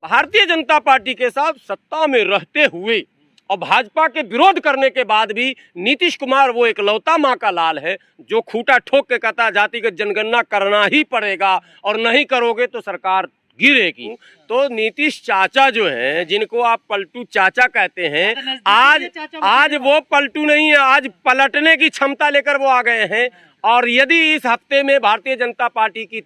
Bharatiya Janata party के साथ सत्ता में रहते हुए और भाजपा के विरोध करने के बाद भी नीतीश कुमार वो इकलौता माँ का लाल है जो खूंटा ठोक के कहता जातिगत जनगणना करना ही पड़ेगा और नहीं करोगे तो सरकार गिरेगी। तो नीतीश चाचा जो हैं, जिनको आप पलटू चाचा कहते हैं, आज वो पलटू नहीं है, आज पलटने की क्षमता लेकर वो आ गए हैं। और यदि इस हफ्ते में भारतीय जनता पार्टी की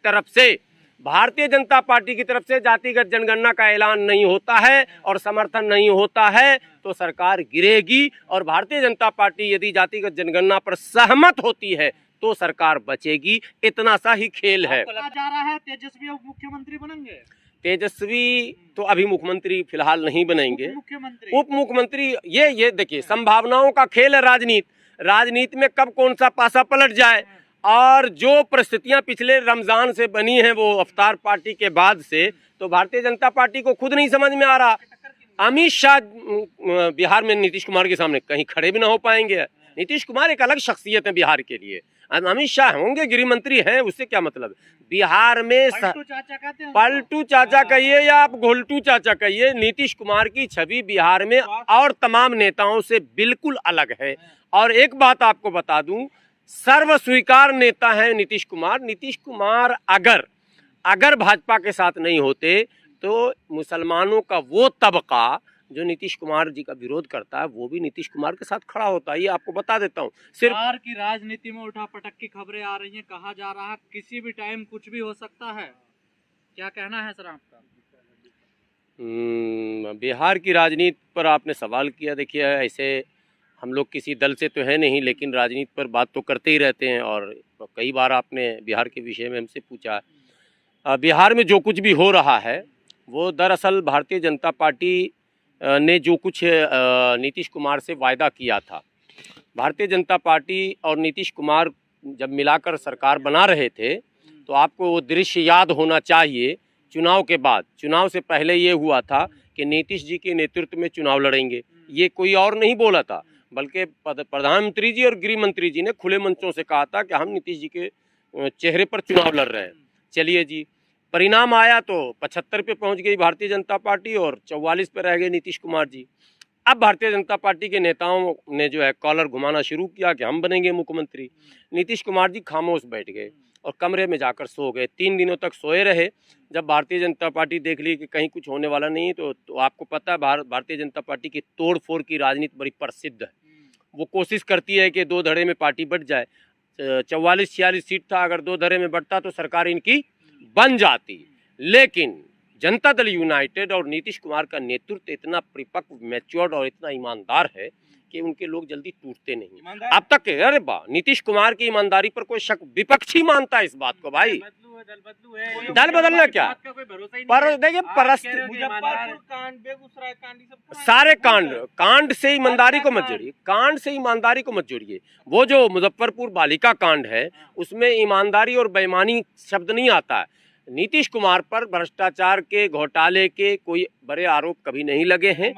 तरफ से जातिगत जनगणना का ऐलान नहीं होता है और समर्थन नहीं होता है तो सरकार गिरेगी। और भारतीय जनता पार्टी यदि जातिगत जनगणना पर सहमत होती है तो सरकार बचेगी। इतना सा ही खेल है। जा रहा है तेजस्वी अब मुख्यमंत्री बनेंगे। तेजस्वी तो अभी मुख्यमंत्री फिलहाल नहीं बनेंगे, उप मुख्यमंत्री। ये देखिए, संभावनाओं का खेल है राजनीति में, कब कौन सा पासा पलट जाए। और जो परिस्थितियां पिछले रमजान से बनी हैं वो अफ्तार पार्टी के बाद से, तो भारतीय जनता पार्टी को खुद नहीं समझ में आ रहा। अमित शाह बिहार में नीतीश कुमार के सामने कहीं खड़े भी ना हो पाएंगे। नीतीश कुमार एक अलग शख्सियत है बिहार के लिए। अमित शाह होंगे गृह मंत्री हैं, उससे क्या मतलब। बिहार में पलटू चाचा कहिए या आप घोलटू चाचा कहिए, नीतीश कुमार की छवि बिहार में और तमाम नेताओं से बिल्कुल अलग है। और एक बात आपको बता दूं, सर्व स्वीकार नेता है नीतीश कुमार। नीतीश कुमार अगर भाजपा के साथ नहीं होते तो मुसलमानों का वो तबका जो नीतीश कुमार जी का विरोध करता है वो भी नीतीश कुमार के साथ खड़ा होता है। ये आपको बता देता हूँ। सिर्फ बिहार की राजनीति में उठापटक की खबरें आ रही हैं, कहा जा रहा है किसी भी टाइम कुछ भी हो सकता है। क्या कहना है सर आपका? बिहार की राजनीति पर आपने सवाल किया। देखिए, ऐसे हम लोग किसी दल से तो है नहीं, लेकिन राजनीति पर बात तो करते ही रहते हैं और कई बार आपने बिहार के विषय में हमसे पूछा। बिहार में जो कुछ भी हो रहा है वो दरअसल भारतीय जनता पार्टी ने जो कुछ नीतीश कुमार से वायदा किया था। भारतीय जनता पार्टी और नीतीश कुमार जब मिलाकर सरकार बना रहे थे तो आपको वो दृश्य याद होना चाहिए। चुनाव के बाद, चुनाव से पहले ये हुआ था कि नीतीश जी के नेतृत्व में चुनाव लड़ेंगे। ये कोई और नहीं बोला था, बल्कि प्रधानमंत्री जी और गृह मंत्री जी ने खुले मंचों से कहा था कि हम नीतीश जी के चेहरे पर चुनाव लड़ रहे हैं। चलिए जी, परिणाम आया तो 75 पे पहुंच गई भारतीय जनता पार्टी और 44 पे रह गए नीतीश कुमार जी। अब भारतीय जनता पार्टी के नेताओं ने जो है कॉलर घुमाना शुरू किया कि हम बनेंगे मुख्यमंत्री। नीतीश कुमार जी खामोश बैठ गए और कमरे में जाकर सो गए। 3 दिनों तक सोए रहे। जब भारतीय जनता पार्टी देख ली कि कहीं कुछ होने वाला नहीं तो आपको पता है भारतीय जनता पार्टी की तोड़ फोड़ की राजनीति बड़ी प्रसिद्ध है। वो कोशिश करती है कि 2 धड़े में पार्टी बढ़ जाए। 44-46 सीट था, अगर 2 धड़े में बढ़ता तो सरकार इनकी बन जाती। लेकिन जनता दल यूनाइटेड और नीतीश कुमार का नेतृत्व इतना परिपक्व, मैच्योर्ड और इतना ईमानदार है कि उनके लोग जल्दी टूटते नहीं। अब तक अरे वाह, नीतीश कुमार की ईमानदारी पर कोई शक, विपक्षी मानता है इस बात को। भाई दल बदलना क्या, पर देखिए सारे कांड से ईमानदारी को मत जोड़िए, कांड से ईमानदारी को मत जोड़िए। वो जो मुजफ्फरपुर बालिका कांड है उसमें ईमानदारी और बेईमानी शब्द नहीं आता है। नीतीश कुमार पर भ्रष्टाचार के, घोटाले के कोई बड़े आरोप कभी नहीं लगे हैं।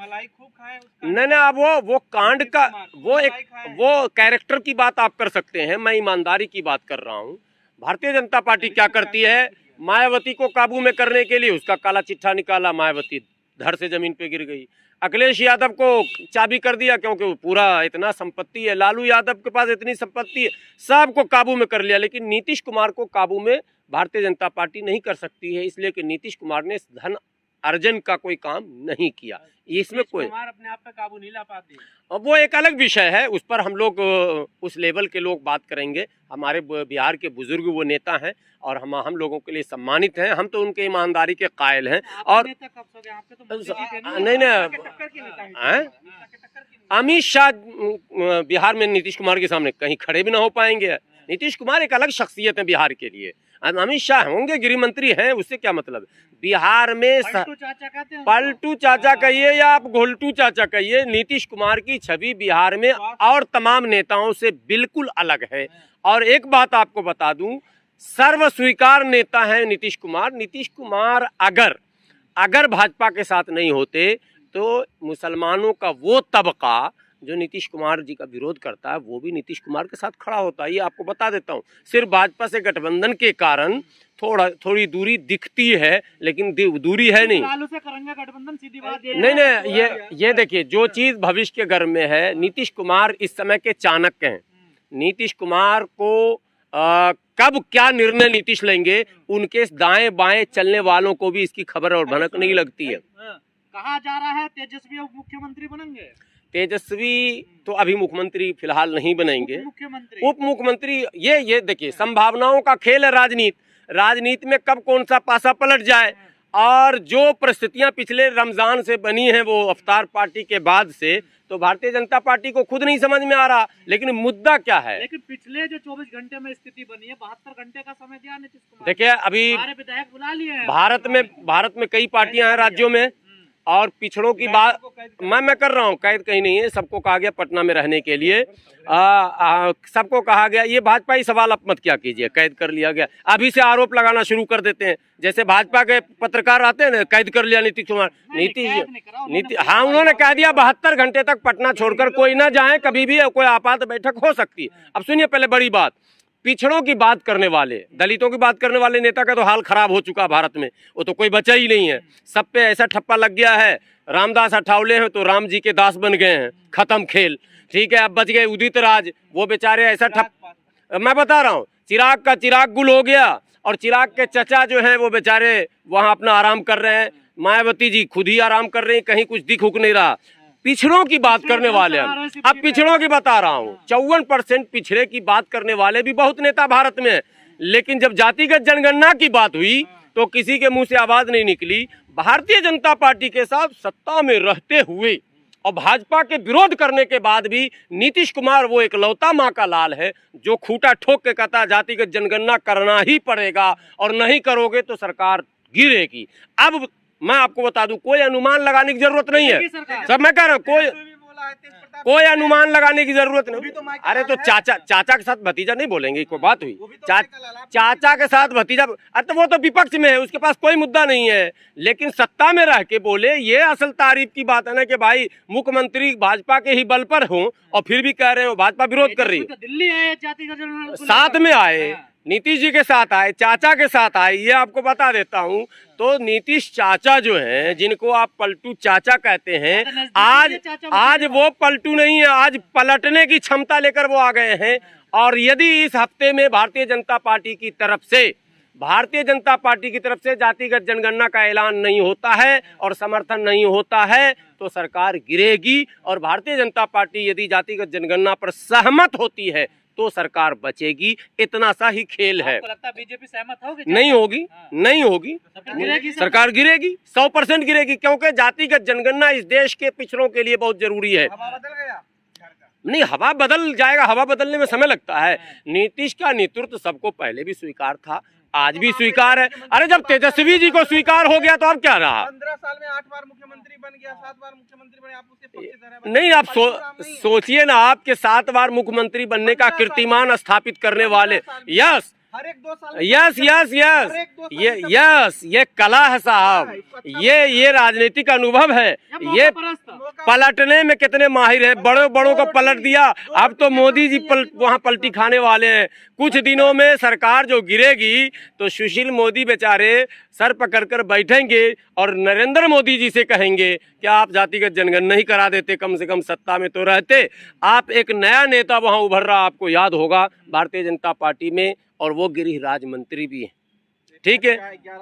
नहीं, अब वो कांड का वो कैरेक्टर की बात आप कर सकते हैं, मैं ईमानदारी की बात कर रहा हूँ। भारतीय जनता पार्टी क्या करती है, मायावती को काबू में करने के लिए उसका काला चिट्ठा निकाला, मायावती धड़ से जमीन पे गिर गई। अखिलेश यादव को चाबी कर दिया क्योंकि वो पूरा इतना संपत्ति है, लालू यादव के पास इतनी संपत्ति है, सबको काबू में कर लिया। लेकिन नीतीश कुमार को काबू में भारतीय जनता पार्टी नहीं कर सकती है, इसलिए कि नीतीश कुमार ने धन अर्जन का कोई काम नहीं किया। इसमें कोई अपने आप पे काबू नहीं ला पाते। अब वो एक अलग विषय है, उस पर हम लोग उस लेवल के लोग बात करेंगे। हमारे बिहार के बुजुर्ग वो नेता हैं और हम लोगों के लिए सम्मानित हैं। हम तो उनके ईमानदारी के कायल हैं। और नहीं, अमित शाह बिहार में नीतीश कुमार के सामने कहीं खड़े भी ना हो पाएंगे। नीतीश कुमार एक अलग शख्सियत है बिहार के लिए। अमित शाह होंगे गृह मंत्री हैं, उससे क्या मतलब। बिहार में पलटू चाचा कहिए या आप घोलटू चाचा कहिए, नीतीश कुमार की छवि बिहार में और तमाम नेताओं से बिल्कुल अलग है। और एक बात आपको बता दूं, सर्व स्वीकार नेता है नीतीश कुमार। नीतीश कुमार अगर भाजपा के साथ नहीं होते तो मुसलमानों का वो तबका जो नीतीश कुमार जी का विरोध करता है वो भी नीतीश कुमार के साथ खड़ा होता है। ये आपको बता देता हूँ। सिर्फ भाजपा से गठबंधन के कारण थोड़ी दूरी दिखती है, लेकिन दूरी है नहीं। लालू से करेंगे गठबंधन, सीधी बात ये नहीं नहीं, ये देखिए, जो चीज भविष्य के घर में है, नीतीश कुमार इस समय के चाणक्य हैं। नीतीश कुमार को कब क्या निर्णय नीतीश लेंगे, उनके दाएं बाएं चलने वालों को भी इसकी खबर और भनक नहीं लगती है। कहा जा रहा है तेजस्वी उप मुख्यमंत्री बनेंगे। तेजस्वी तो अभी मुख्यमंत्री फिलहाल नहीं बनेंगे, उप मुख्यमंत्री। ये देखिए, संभावनाओं का खेल है राजनीति में कब कौन सा पासा पलट जाए। और जो परिस्थितियां पिछले रमजान से बनी हैं, वो अफ्तार पार्टी के बाद से, तो भारतीय जनता पार्टी को खुद नहीं समझ में आ रहा। लेकिन मुद्दा क्या है? लेकिन पिछले जो 24 घंटे में स्थिति बनी है, 72 घंटे का समय दिया नीतीश कुमार। देखिए, अभी विधायक बुला लिए हैं। भारत में कई पार्टियां हैं राज्यों में, और पिछड़ों की बात मैं कर रहा हूँ। कैद कहीं नहीं है, सबको कहा गया पटना में रहने के लिए। सबको कहा गया, ये भाजपा ही सवाल आप मत क्या कीजिए, कैद कर लिया गया। अभी से आरोप लगाना शुरू कर देते हैं, जैसे भाजपा के पत्रकार आते हैं ना, कैद कर लिया नीतीश कुमार। हाँ, उन्होंने कह दिया 72 घंटे तक पटना छोड़कर कोई ना जाए, कभी भी कोई आपात बैठक हो सकती है। अब सुनिए, पहले बड़ी बात, पिछड़ों की बात करने वाले, दलितों की बात करने वाले नेता का तो हाल खराब हो चुका भारत में, वो तो कोई बचा ही नहीं है। सब पे ऐसा ठप्पा लग गया है। रामदास अठावले हैं तो राम जी के दास बन गए हैं, खत्म खेल। ठीक है, अब बच गए उदित राज, वो बेचारे ऐसा मैं बता रहा हूँ, चिराग का चिराग गुल हो गया, और चिराग के चचा जो हैं वो बेचारे वहाँ अपना आराम कर रहे हैं। मायावती जी खुद ही आराम कर रही हैं, कहीं कुछ दिख उक नहीं रहा। पिछड़ों की बात करने वाले हम, अब पिछड़ों की बता रहा हूँ, 54% पिछड़े की बात करने वाले भी बहुत नेता भारत में है। लेकिन जब जातिगत जनगणना की बात हुई तो किसी के मुंह से आवाज नहीं निकली। भारतीय जनता पार्टी के साथ सत्ता में रहते हुए और भाजपा के विरोध करने के बाद भी नीतीश कुमार वो इकलौता माँ का लाल है जो खूंटा ठोक के कहता जातिगत जनगणना करना ही पड़ेगा, और नहीं करोगे तो सरकार गिरेगी। अब मैं आपको बता दूं, कोई अनुमान लगाने की जरूरत नहीं है। सब मैं कह रहा हूँ, कोई अनुमान लगाने की जरूरत नहीं। अरे तो चाचा के साथ भतीजा नहीं बोलेंगे, कोई बात हुई? चाचा के साथ भतीजा, अरे तो वो तो विपक्ष में है, उसके पास कोई मुद्दा नहीं है। लेकिन सत्ता में रह के बोले, ये असल तारीफ की बात है ना, कि भाई मुख्यमंत्री भाजपा के ही बल पर हो और फिर भी कह रहे हो भाजपा विरोध कर रही है। दिल्ली आए, साथ में आए, नीतीश जी के साथ आए, चाचा के साथ आए, ये आपको बता देता हूँ। तो नीतीश चाचा जो हैं, जिनको आप पलटू चाचा कहते हैं, आज वो पलटू नहीं है, आज पलटने की क्षमता लेकर वो आ गए हैं। और यदि इस हफ्ते में भारतीय जनता पार्टी की तरफ से जातिगत जनगणना का ऐलान नहीं होता है और समर्थन नहीं होता है, तो सरकार गिरेगी। और भारतीय जनता पार्टी यदि जातिगत जनगणना पर सहमत होती है तो सरकार बचेगी। इतना सा ही खेल है। आपको लगता है बीजेपी सहमत होगी? नहीं होगी, सरकार गिरेगी, 100% गिरेगी, क्योंकि जातिगत जनगणना इस देश के पिछड़ों के लिए बहुत जरूरी है। नहीं, हवा बदल जाएगा, हवा बदलने में समय लगता है। नीतीश का नेतृत्व सबको पहले भी स्वीकार था, आज भी स्वीकार है। अरे जब तेजस्वी जी को स्वीकार हो गया तो अब क्या रहा? 15 साल में 8 बार मुख्यमंत्री बन गया, 7 बार मुख्यमंत्री बने, आप उसके पक्ष नहीं, आप सोचिए ना, आपके 7 बार मुख्यमंत्री बनने का कीर्तिमान स्थापित करने वाले, यस हर एक 2 साल, ये कला है साहब, ये राजनीतिक अनुभव है। ये पलटने में कितने माहिर हैं, बड़ों को पलट दिया। अब तो मोदी जी वहाँ पलटी खाने वाले हैं। कुछ दिनों में सरकार जो गिरेगी तो सुशील मोदी बेचारे सर पकड़कर बैठेंगे और नरेंद्र मोदी जी से कहेंगे कि आप जातिगत जनगणना नहीं करा देते, कम से कम सत्ता में तो रहते। आप एक नया नेता वहाँ उभर रहा, आपको याद होगा, भारतीय जनता पार्टी में, और वो गृह राज्य मंत्री भी है। ठीक है,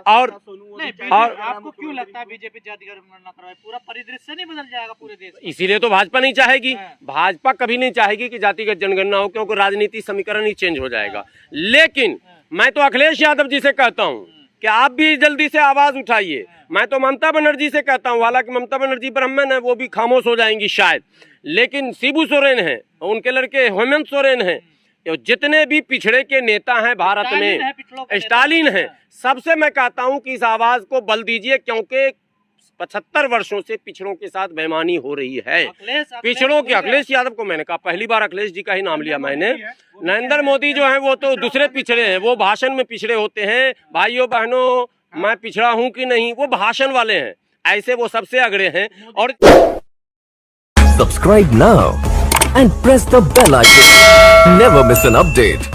और आपको क्यों लगता है बीजेपी जातिगत जनगणना करवाए? पूरा परिदृश्य नहीं बदल जाएगा पूरे देश? इसीलिए तो भाजपा नहीं चाहेगी। भाजपा कभी नहीं चाहेगी कि जातिगत जनगणना हो, क्योंकि राजनीति समीकरण ही चेंज हो जाएगा। लेकिन मैं तो अखिलेश यादव जी से कहता हूँ कि आप भी जल्दी से आवाज उठाइए। मैं तो ममता बनर्जी से कहता हूँ, हालांकि ममता बनर्जी ब्राह्मण है, वो भी खामोश हो जाएंगी शायद, लेकिन शिबू सोरेन है, उनके लड़के हेमंत सोरेन हैं, जितने भी पिछड़े के नेता हैं भारत में, स्टालिन है, सबसे मैं कहता हूं कि इस आवाज को बल दीजिए, क्योंकि 75 वर्षों से पिछड़ों के साथ बेईमानी हो रही है। पिछड़ों के अखिलेश यादव को मैंने कहा, पहली बार अखिलेश जी का ही नाम लिया मैंने। नरेंद्र मोदी जो है वो तो दूसरे पिछड़े हैं, वो भाषण में पिछड़े होते हैं। भाइयों बहनों, मैं पिछड़ा हूं कि नहीं, वो भाषण वाले हैं, ऐसे वो सबसे अगड़े हैं। और Subscribe now and press the bell icon. Never miss an update.